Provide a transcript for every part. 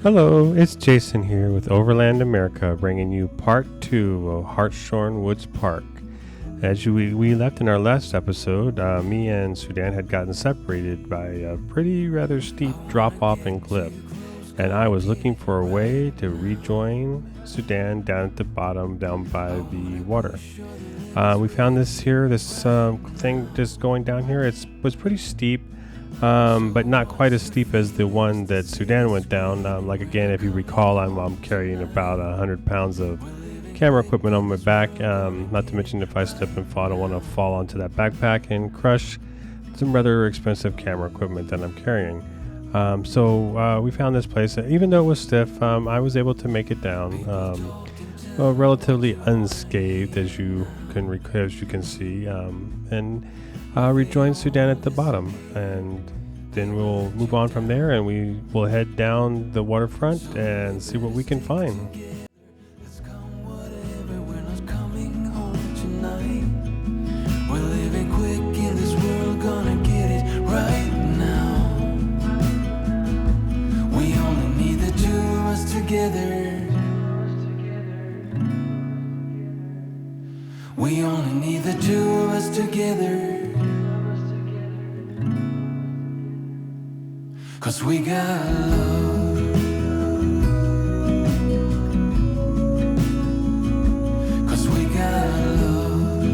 Hello, it's Jason here with Overland America, bringing you part 2 of Hartshorn Woods Park. As we left in our last episode, me and Sudan had gotten separated by a rather steep drop-off and cliff, and I was looking for a way to rejoin Sudan down at the bottom, down by the water. We found this thing just going down here. It was pretty steep. But not quite as steep as the one that Sudan went down. Again, if you recall, I'm carrying about 100 pounds of camera equipment on my back. Not to mention, if I slip and fall, I don't want to fall onto that backpack and crush some rather expensive camera equipment that I'm carrying. So we found this place. Even though it was stiff, I was able to make it down relatively unscathed, as you can see, and rejoin Sudan at the bottom, and then we'll move on from there, and we will head down the waterfront and see what we can find. We only need the two of us together. 'Cause we got love. 'Cause we got love.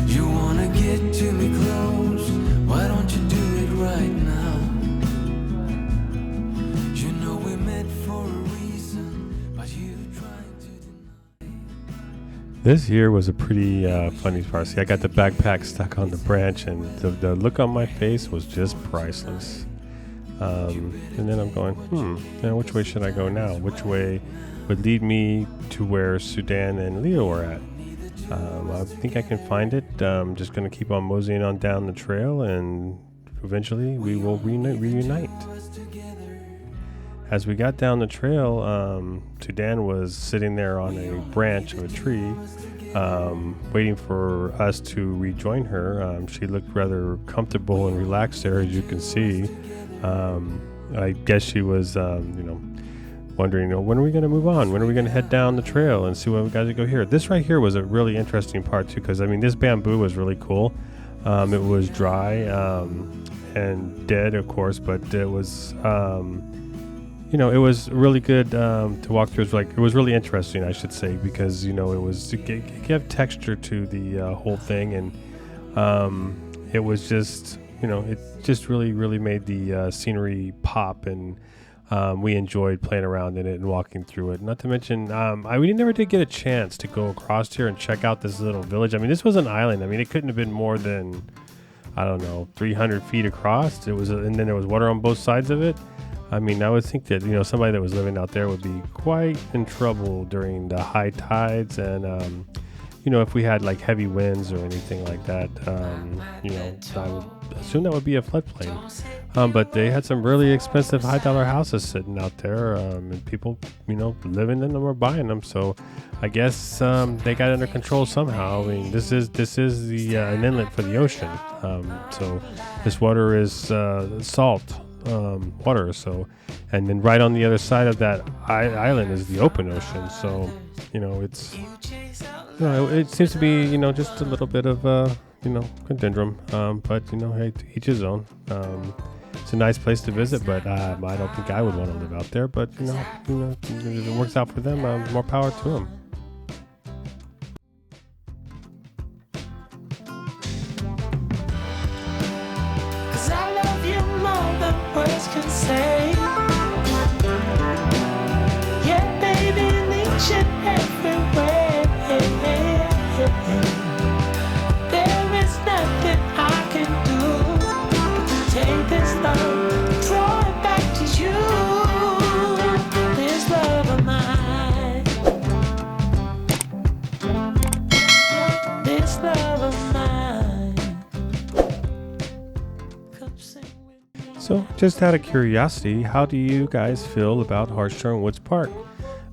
You wanna get to me close? Why don't you do it right now? You know we met for a reason, but you tried to deny. This here was a pretty funny part. See, I got the backpack stuck on the branch, and the look on my face was just priceless. And then I'm going, now which way should I go now? Which way would lead me to where Sudan and Leo are at? I think I can find it. I'm just going to keep on moseying on down the trail, and eventually we will reunite. As we got down the trail, Sudan was sitting there on a branch of a tree, waiting for us to rejoin her. She looked rather comfortable and relaxed there, as you can see. I guess she was, wondering, when are we going to move on? When are we going to head down the trail and see what we got to go here? This right here was a really interesting part too, because this bamboo was really cool. It was dry and dead, of course, but it was. It was really good to walk through. It was really interesting, I should say, because it gave texture to the whole thing, and it was just it just really made the scenery pop, and we enjoyed playing around in it and walking through it. Not to mention, we never did get a chance to go across here and check out this little village. This was an island. It couldn't have been more than 300 feet across. It was, and then there was water on both sides of it. I would think that, somebody that was living out there would be quite in trouble during the high tides, and, if we had like heavy winds or anything like that, I would assume that would be a floodplain. But they had some really expensive $high-dollar houses sitting out there, and people, living in them or buying them. So I guess they got under control somehow. This is an inlet for the ocean. So this water is salt. Water, and then right on the other side of that island is the open ocean, so it's it seems to be just a little bit of conundrum, but hey, to each his own. It's a nice place to visit, but I don't think I would want to live out there, but if it works out for them, more power to them. Can say, yeah, baby, each and every way. There is nothing I can do but to take this love, draw it back to you. This love of mine, this love of mine. Come sing with me. So, just out of curiosity, how do you guys feel about Hartshorn Woods Park?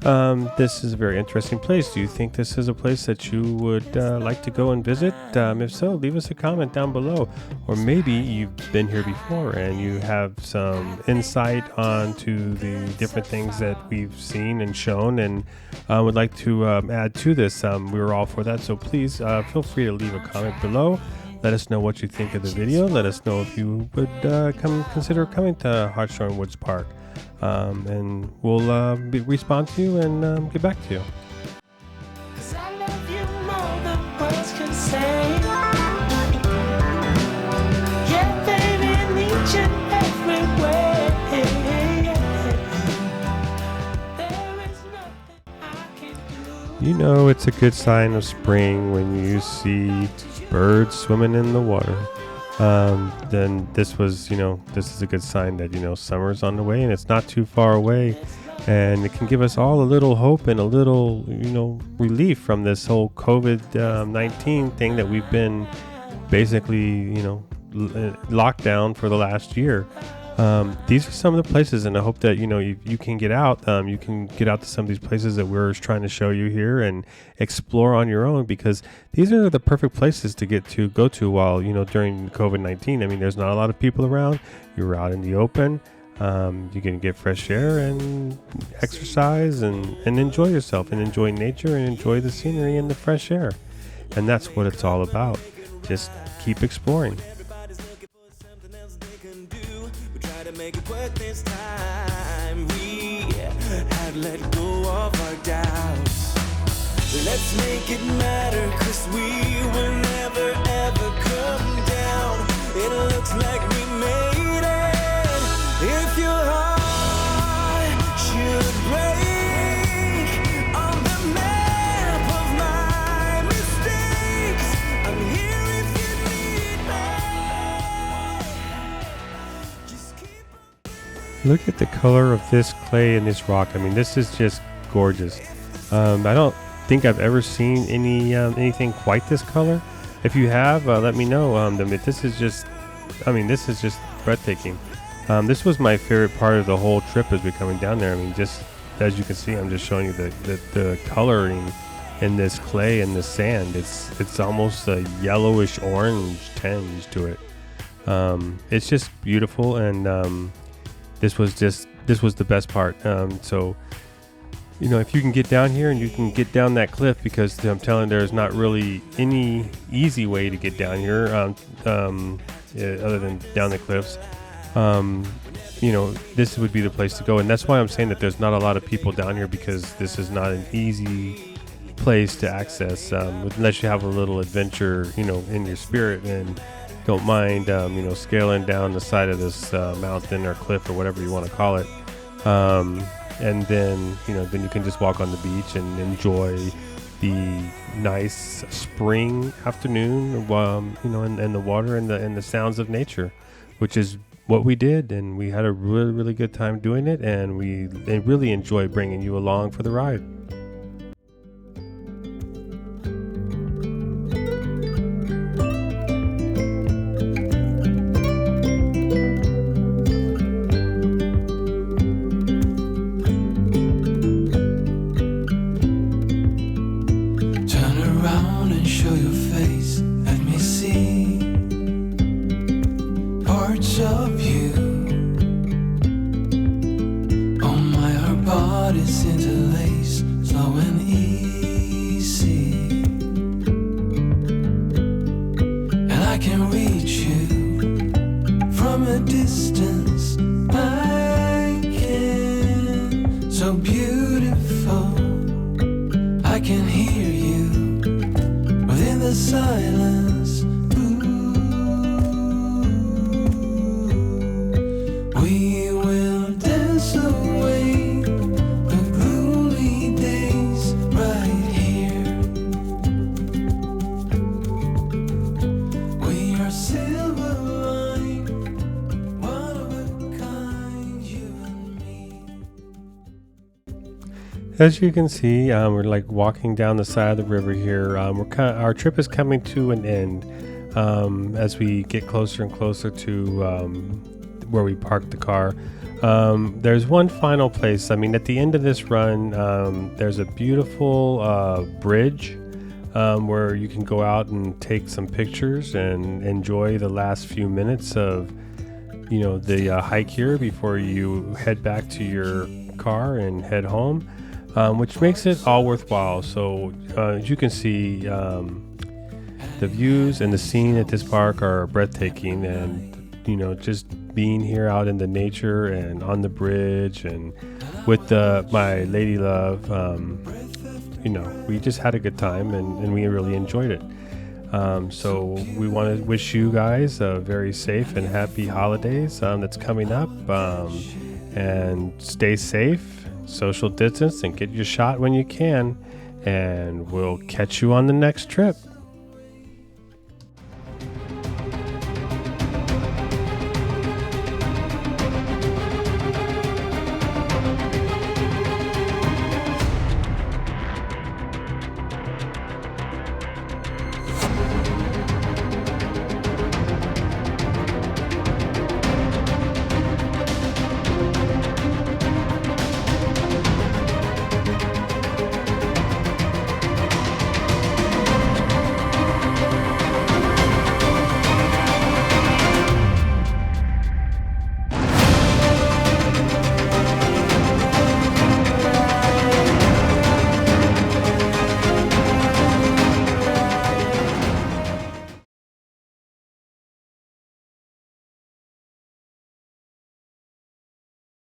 This is a very interesting place. Do you think this is a place that you would like to go and visit? If so, leave us a comment down below. Or maybe you've been here before and you have some insight onto the different things that we've seen and shown and would like to add to this. We were all for that, so please feel free to leave a comment below. Let us know what you think of the video. Let us know if you would consider coming to Hartshorn Woods Park. And we'll respond to you and get back to you. 'Cause I love you more than words can say. Yeah, baby, in each and every way. There is nothing I can do. You know it's a good sign of spring when you see birds swimming in the water. Then this is a good sign that, summer's on the way and it's not too far away, and it can give us all a little hope and a little, relief from this whole COVID-19 thing that we've been basically, locked down for the last year. These are some of the places, and I hope that you can get out. You can get out to some of these places that we're trying to show you here and explore on your own, because these are the perfect places to go to while during COVID-19. I mean, there's not a lot of people around. You're out in the open. You can get fresh air and exercise and enjoy yourself and enjoy nature and enjoy the scenery and the fresh air. And that's what it's all about. Just keep exploring. Make it work this time. We had let go of our doubts. Let's make it matter, 'cause we will never ever come down. It looks like we made it. If your heart should break on the map of my mistakes, I'm here if you need me. Just keep. Look at the color of this clay and this rock. I mean, this is just gorgeous. I don't think I've ever seen anything quite this color. If you have, let me know. This is just breathtaking. This was my favorite part of the whole trip as we're coming down there. I mean, just as you can see, I'm just showing you the coloring in this clay and the sand. It's almost a yellowish orange tinge to it. It's just beautiful, and this was the best part. So, if you can get down here and you can get down that cliff, because I'm telling you, there's not really any easy way to get down here other than down the cliffs. This would be the place to go. And that's why I'm saying that there's not a lot of people down here, because this is not an easy place to access unless you have a little adventure, in your spirit and don't mind, scaling down the side of this mountain or cliff or whatever you want to call it. And then you can just walk on the beach and enjoy the nice spring afternoon, and the water and the sounds of nature, which is what we did. And we had a really, really good time doing it. And we really enjoy bringing you along for the ride. Show your face, let me see parts of you. Oh my, our bodies interlace, slow and easy, and I can reach you from a distance. I can, so beautiful, I can hear you in the silence. Ooh, we will dance away the gloomy days right here. We are silver line, one of a kind, you and me. As you can see, we're like walking down the side of the river here. Our trip is coming to an end as we get closer and closer to where we parked the car. There's one final place. I mean, at the end of this run, there's a beautiful bridge where you can go out and take some pictures and enjoy the last few minutes of, the hike here before you head back to your car and head home, which makes it all worthwhile. So as you can see, the views and the scene at this park are breathtaking, and just being here out in the nature and on the bridge and with my lady love, we just had a good time and we really enjoyed it. So we want to wish you guys a very safe and happy holidays that's coming up, and stay safe, social distance, and get your shot when you can, and we'll catch you on the next trip.